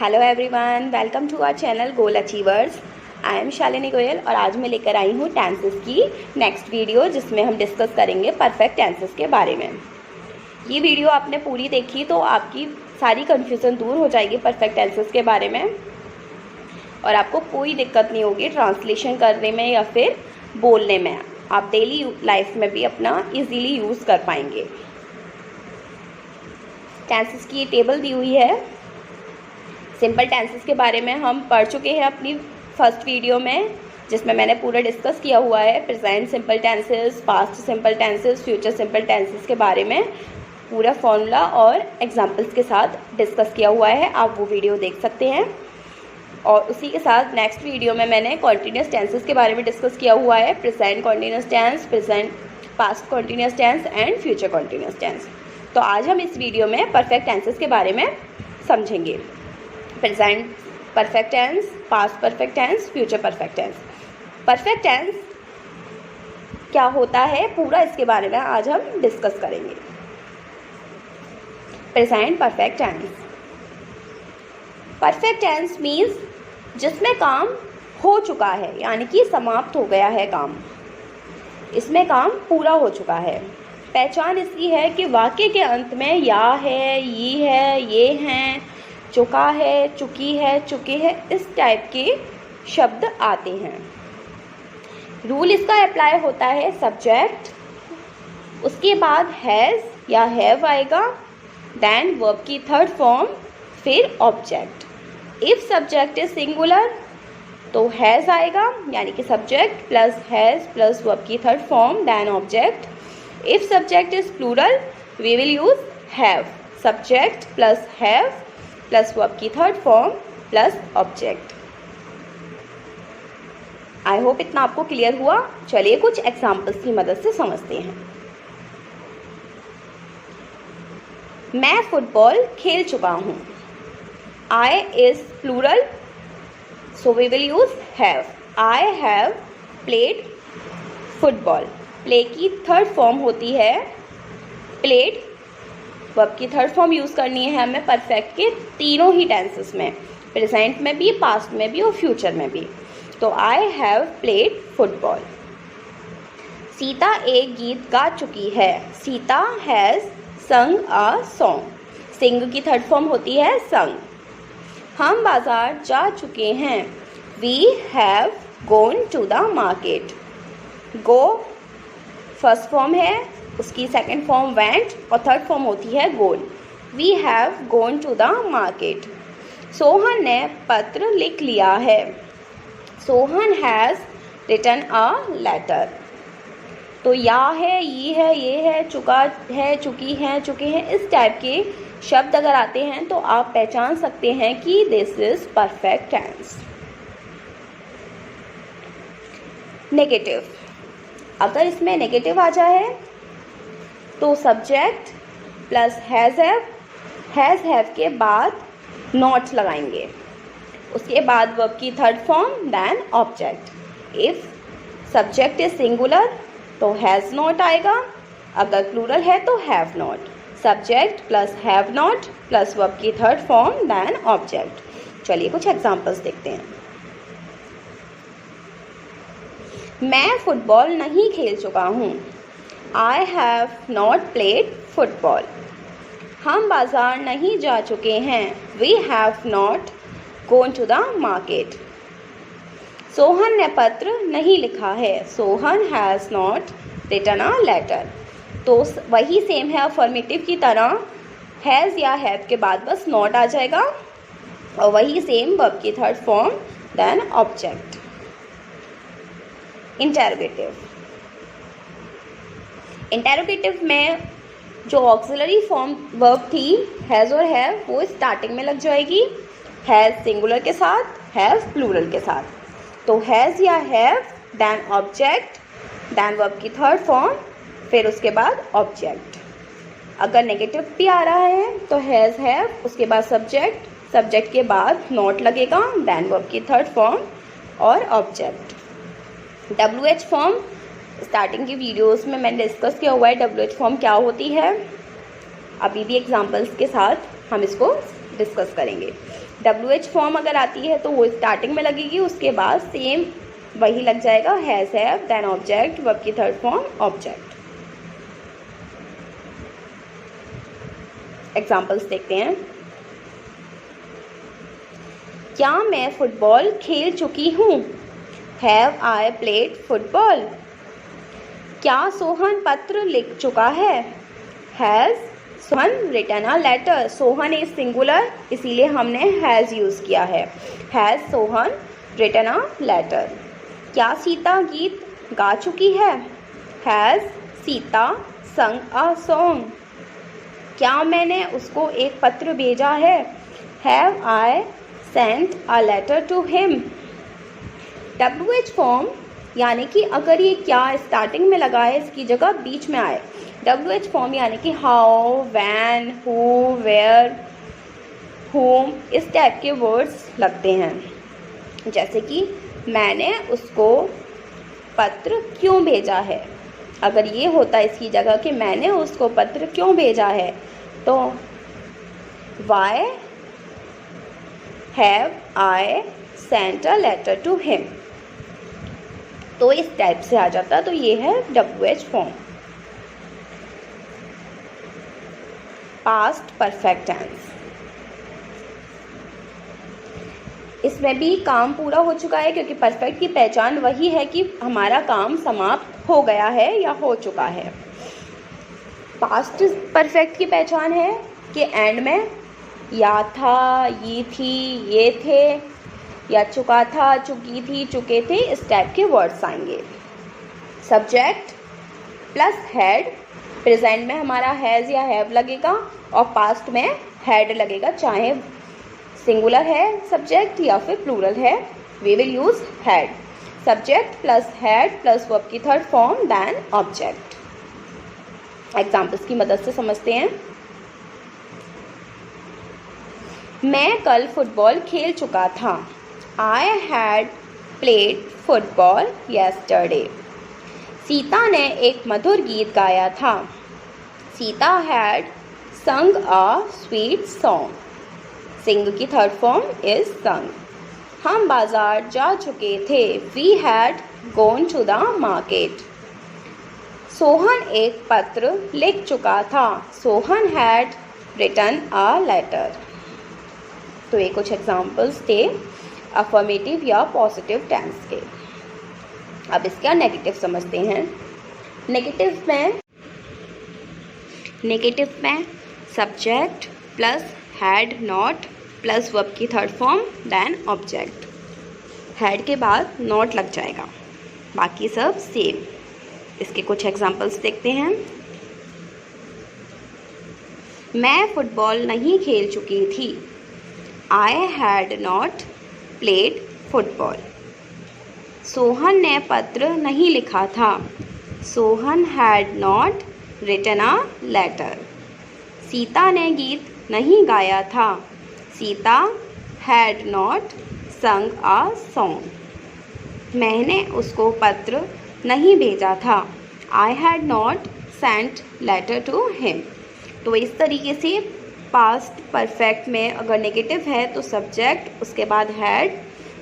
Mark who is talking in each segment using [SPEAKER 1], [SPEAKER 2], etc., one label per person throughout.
[SPEAKER 1] Hello everyone, welcome to our channel goal achievers. I am Shalini Goyal और आज मैं लेकर आई हूँ टेंसेस की नेक्स्ट वीडियो, जिसमें हम डिस्कस करेंगे परफेक्ट टेंसेस के बारे में। ये वीडियो आपने पूरी देखी तो आपकी सारी कन्फ्यूज़न दूर हो जाएगी परफेक्ट टेंसेस के बारे में और आपको कोई दिक्कत नहीं होगी ट्रांसलेशन करने में या फिर बोलने में। आप डेली लाइफ में भी अपना इजीली यूज़ कर पाएंगे। टेंसेस की ये टेबल दी हुई है। सिंपल टेंसेस के बारे में हम पढ़ चुके हैं अपनी फर्स्ट वीडियो में, जिसमें मैंने पूरा डिस्कस किया हुआ है present simple tenses, past simple tenses, future simple tenses के बारे में पूरा फॉर्मूला और एग्जांपल्स के साथ डिस्कस किया हुआ है। आप वो वीडियो देख सकते हैं। और उसी के साथ नेक्स्ट वीडियो में मैंने कॉन्टीन्यूस टेंसेस के बारे में डिस्कस किया हुआ है, present continuous tense, present past continuous tense and future continuous tense. तो आज हम इस वीडियो में परफेक्ट टेंसेस के बारे में समझेंगे। Present perfect tense, past perfect tense, future perfect tense. Perfect tense क्या होता है पूरा इसके बारे में आज हम डिस्कस करेंगे। Present perfect tense. Perfect tense means जिसमें काम हो चुका है, यानी कि समाप्त हो गया है काम, इसमें काम पूरा हो चुका है। पहचान इसकी है कि वाक्य के अंत में या है, ये हैं, चुका है, चुकी है, चुके हैं, इस टाइप के शब्द आते हैं। रूल इसका अप्लाई होता है सब्जेक्ट, उसके बाद हैज़ या हैव आएगा, देन वर्ब की थर्ड फॉर्म, फिर object. If subject is singular तो हैज़ आएगा, यानी कि subject plus has plus verb की third form then object. If subject is plural we will use have, subject plus have plus verb की third form plus object. I hope इतना आपको clear हुआ। चलिए कुछ एग्जाम्पल्स की मदद से समझते हैं। मैं फुटबॉल खेल चुका हूँ। I is plural so we will use have. I have played football. Play की थर्ड फॉर्म होती है प्लेड। वर्ब की थर्ड फॉर्म यूज़ करनी है हमें परफेक्ट के तीनों ही टेंसेस में, प्रेजेंट में भी, पास्ट में भी और फ्यूचर में भी। तो आई हैव प्लेड फुटबॉल। सीता एक गीत गा चुकी है। सीता हैज़ संग अ सॉन्ग। सिंग की थर्ड फॉर्म होती है संग। हम बाजार जा चुके हैं। We have gone to the market. Go first form है, उसकी सेकेंड फॉर्म वेंट और थर्ड फॉर्म होती है gone. We have gone to the market. Sohan ने पत्र लिख लिया है। Sohan has written a letter. तो या है, ये है, चुका है, चुकी है, चुके हैं, इस टाइप के शब्द अगर आते हैं तो आप पहचान सकते हैं कि this is perfect tense. Negative. अगर इसमें नेगेटिव आ जाए तो सब्जेक्ट प्लस हैज़ हैव के बाद नॉट लगाएंगे, उसके बाद वर्ब की third form then object. If subject is singular तो हैज़ नॉट आएगा, अगर प्लूरल है तो have not. Subject plus have not plus verb की थर्ड फॉर्म देन ऑब्जेक्ट। चलिए कुछ एग्जांपल्स देखते हैं। मैं फुटबॉल नहीं खेल चुका हूँ। I have not played football. हम बाजार नहीं जा चुके हैं। We have not gone to the market. Sohan ने पत्र नहीं लिखा है। Sohan has not written a letter. तो वही सेम है अफर्मेटिव की तरह, हैज़ या हैव के बाद बस नॉट आ जाएगा और वही सेम वर्ब की third form then object. Interrogative. Interrogative में जो ऑक्सिलरी फॉर्म वर्ब थी हैज़ और हैव, वो स्टार्टिंग में लग जाएगी, हैज़ सिंगुलर के साथ, हैव प्लूरल के साथ। तो हैज़ या have then object then verb की थर्ड फॉर्म, फिर उसके बाद ऑब्जेक्ट। अगर नेगेटिव भी आ रहा है तो हैज़ हैव, उसके बाद सब्जेक्ट, सब्जेक्ट के बाद नॉट लगेगा, देन वर्ब की थर्ड फॉर्म और ऑब्जेक्ट। WH फॉर्म स्टार्टिंग की वीडियोस में मैंने डिस्कस किया हुआ है WH फॉर्म क्या होती है। अभी भी एग्जांपल्स के साथ हम इसको डिस्कस करेंगे। WH फॉर्म अगर आती है तो वो स्टार्टिंग में लगेगी, उसके बाद सेम वही लग जाएगा, has, have, then object, verb की थर्ड फॉर्म ऑब्जेक्ट। एग्जाम्पल्स देखते हैं। क्या मैं फुटबॉल खेल चुकी हूँ? Have I played football? क्या सोहन पत्र लिख चुका है? Has Sohan written a letter? Sohan is singular, इसीलिए हमने हैज़ यूज़ किया है। Has Sohan written a letter? क्या सीता गीत गा चुकी है? हैज़ सीता संग अ सॉन्ग? क्या मैंने उसको एक पत्र भेजा है? Have I sent a letter to him? WH form यानी कि अगर ये क्या स्टार्टिंग में लगा है, इसकी जगह बीच में आए। WH फॉर्म यानी कि how, when, who, where, whom, इस टाइप के वर्ड्स लगते हैं। जैसे कि मैंने उसको पत्र क्यों भेजा है, अगर ये होता इसकी जगह कि मैंने उसको पत्र क्यों भेजा है, तो why have I sent a letter to him, तो इस टाइप से आ जाता। तो ये है WH form. Past perfect tense, इसमें भी काम पूरा हो चुका है, क्योंकि परफेक्ट की पहचान वही है कि हमारा काम समाप्त हो गया है या हो चुका है। पास्ट परफेक्ट की पहचान है कि एंड में या था, ये थी, ये थे, या चुका था, चुकी थी, चुके थे, इस टाइप के वर्ड्स आएंगे। सब्जेक्ट प्लस हैड, प्रेजेंट में हमारा हैज़ या हैव लगेगा और पास्ट में हैड लगेगा, चाहे सिंगुलर है सब्जेक्ट या फिर प्लूरल है, we will use had. Subject plus had plus verb की third form then object. Examples की मदद से समझते हैं। मैं कल फुटबॉल खेल चुका था। I had played football yesterday. Sita ने एक मधुर गीत गाया था। सीता हैड संग अ स्वीट सॉन्ग। सिंग की थर्ड फॉर्म इज संग। हम बाजार जा चुके थे। We had gone to the market. Sohan एक पत्र लिख चुका था। Sohan had written a letter. तो ये कुछ एग्जाम्पल्स थे अफर्मेटिव या पॉजिटिव टेंस के। अब इसका नेगेटिव समझते हैं। नेगेटिव में subject plus had not plus verb की third form then object. Had के बाद नॉट लग जाएगा, बाकी सब सेम। इसके कुछ एग्जाम्पल्स देखते हैं। मैं फुटबॉल नहीं खेल चुकी थी। I had not played football. Sohan ने पत्र नहीं लिखा था। Sohan had not written a letter. Sita ने गीत नहीं गाया था। सीता हैड नॉट संग अ सॉन्ग। मैंने उसको पत्र नहीं भेजा था। I had not sent letter to him. तो इस तरीके से पास्ट परफेक्ट में अगर नेगेटिव है तो सब्जेक्ट, उसके बाद हैड,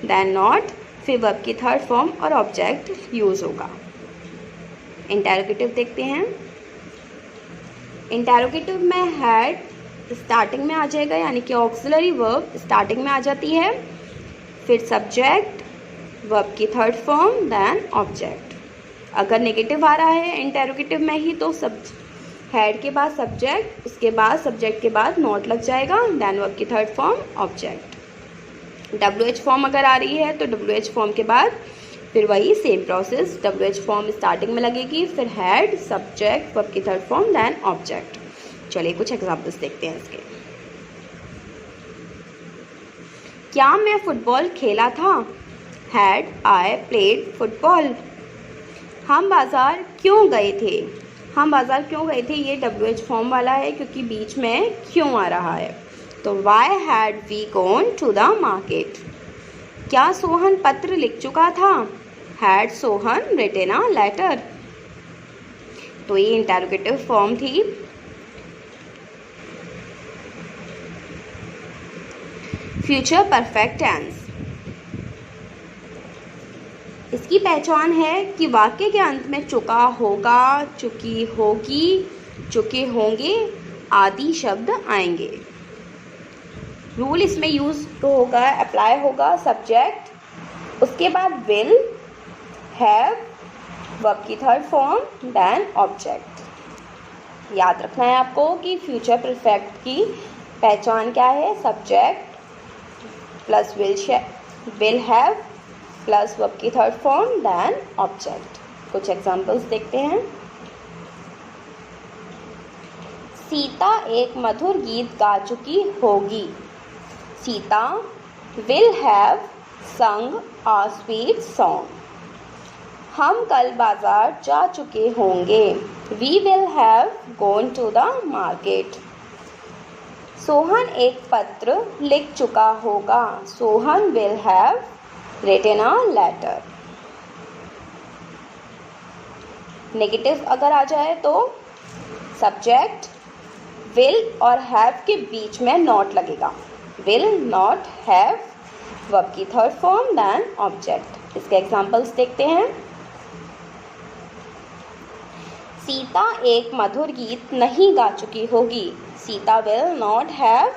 [SPEAKER 1] देन नॉट, फिर वर्ब की थर्ड फॉर्म और ऑब्जेक्ट यूज़ होगा। इंटेरोगेटिव देखते हैं। इंटेरोगेटिव में हैड स्टार्टिंग में आ जाएगा, यानी कि ऑक्सिलरी वर्ब स्टार्टिंग में आ जाती है, फिर सब्जेक्ट, वर्ब की थर्ड फॉर्म, देन ऑब्जेक्ट। अगर नेगेटिव आ रहा है इंटेरोगेटिव में ही तो हैड के बाद सब्जेक्ट, उसके बाद सब्जेक्ट के बाद नॉट लग जाएगा, देन वर्ब की third form object. WH form अगर आ रही है तो WH फॉर्म के बाद फिर वही same process, WH form starting में लगेगी, फिर हैड, सब्जेक्ट, वर्ब की थर्ड फॉर्म, देन ऑब्जेक्ट। चलिए कुछ एग्जाम्पल्स देखते हैं इसके। क्या मैं फुटबॉल खेला था? Had I played football. हम बाजार क्यों गए थे? हम बाजार क्यों गए थे, ये WH फॉर्म वाला है क्योंकि बीच में क्यों आ रहा है। तो why had we gone to the market. क्या सोहन पत्र लिख चुका था? Had Sohan written a letter. तो ये इंटेरोगेटिव फॉर्म थी। Future perfect tense. इसकी पहचान है कि वाक्य के अंत में चुका होगा, चुकी होगी, चुके होंगे आदि शब्द आएंगे। रूल इसमें यूज होगा, अप्लाई होगा सब्जेक्ट, उसके बाद विल, हैव, वर्ब की थर्ड फॉर्म, देन ऑब्जेक्ट। याद रखना है आपको कि फ्यूचर परफेक्ट की पहचान क्या है, subject plus will have plus verb की थर्ड फॉर्म, देन ऑब्जेक्ट। कुछ एग्जांपल्स देखते हैं। सीता एक मधुर गीत गा चुकी होगी। सीता विल हैव संग अ स्वीट सॉन्ग। हम कल बाजार जा चुके होंगे। We will have gone to the market. Sohan एक पत्र लिख चुका होगा। Sohan will have written a letter. Negative अगर आ जाए तो सब्जेक्ट विल और हैव के बीच में नॉट लगेगा। विल नॉट हैव, वर्ब की थर्ड फॉर्म, देन ऑब्जेक्ट। इसके एग्जांपल्स देखते हैं। सीता एक मधुर गीत नहीं गा चुकी होगी। सीता विल नॉट हैव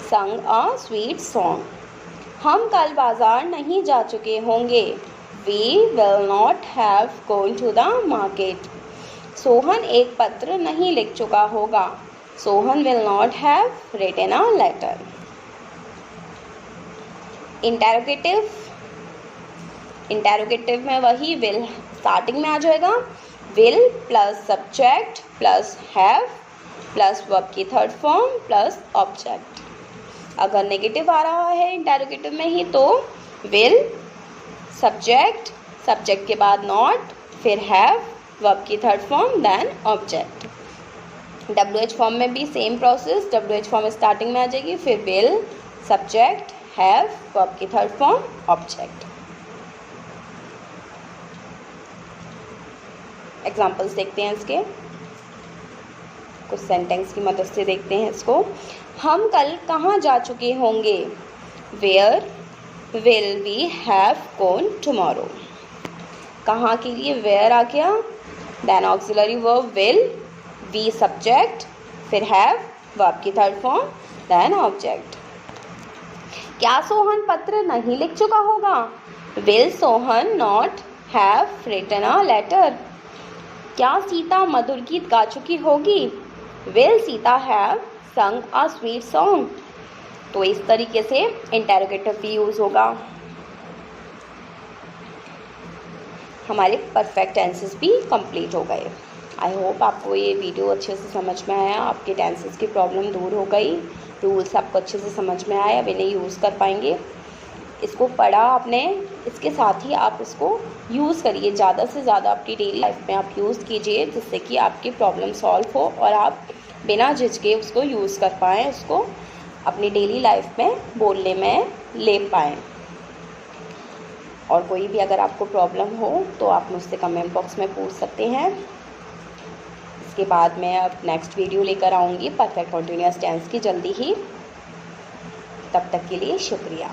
[SPEAKER 1] संग अ स्वीट सॉन्ग। हम कल बाजार नहीं जा चुके होंगे। We will not have gone to the market. Sohan एक पत्र नहीं लिख चुका होगा। Sohan will not have written a letter. Interrogative, interrogative में वही विल स्टार्टिंग में आ जाएगा। Will plus subject plus have plus verb की थर्ड फॉर्म प्लस ऑब्जेक्ट। अगर नेगेटिव आ रहा है इंटेरोगेटिव में ही तो विल, सब्जेक्ट, सब्जेक्ट के बाद नॉट, फिर हैव, वर्ब की third form, then object. WH form में भी same process. WH form starting में आ जाएगी, फिर विल, सब्जेक्ट, हैव, वर्ब की थर्ड फॉर्म, ऑब्जेक्ट। एग्जाम्पल्स देखते हैं इसके, कुछ सेंटेंस की मदद से देखते हैं इसको। हम कल कहाँ जा चुके होंगे। Where will we have gone tomorrow. कहाँ के लिए वेयर आ गया, then auxiliary verb will, we subject, फिर हैव, वर्ब की थर्ड फॉर्म, देन ऑब्जेक्ट। क्या सोहन पत्र नहीं लिख चुका होगा। Will Sohan not have written a letter. क्या सीता मधुर गीत गा चुकी होगी। विल सीता हैव संग अ स्वीट सॉन्ग। तो इस तरीके से इंटेरोगेटिव भी यूज होगा। हमारे परफेक्ट टेंसेस भी कंप्लीट हो गए। आई होप आपको ये वीडियो अच्छे से समझ में आया, आपके टेंसेस की प्रॉब्लम दूर हो गई, रूल्स आपको अच्छे से समझ में आए, अब इन्हें यूज़ कर पाएंगे। इसको पढ़ा आपने, इसके साथ ही आप इसको यूज़ करिए, ज़्यादा से ज़्यादा अपनी डेली लाइफ में आप यूज़ कीजिए, जिससे कि आपकी प्रॉब्लम सॉल्व हो और आप बिना झिझके उसको यूज़ कर पाएँ, उसको अपनी डेली लाइफ में बोलने में ले पाएँ। और कोई भी अगर आपको प्रॉब्लम हो तो आप मुझसे कमेंट बॉक्स में पूछ सकते हैं। इसके बाद मैं अब नेक्स्ट वीडियो लेकर आऊँगी परफेक्ट कॉन्टिन्यूअस टेंस की जल्दी ही। तब तक के लिए शुक्रिया।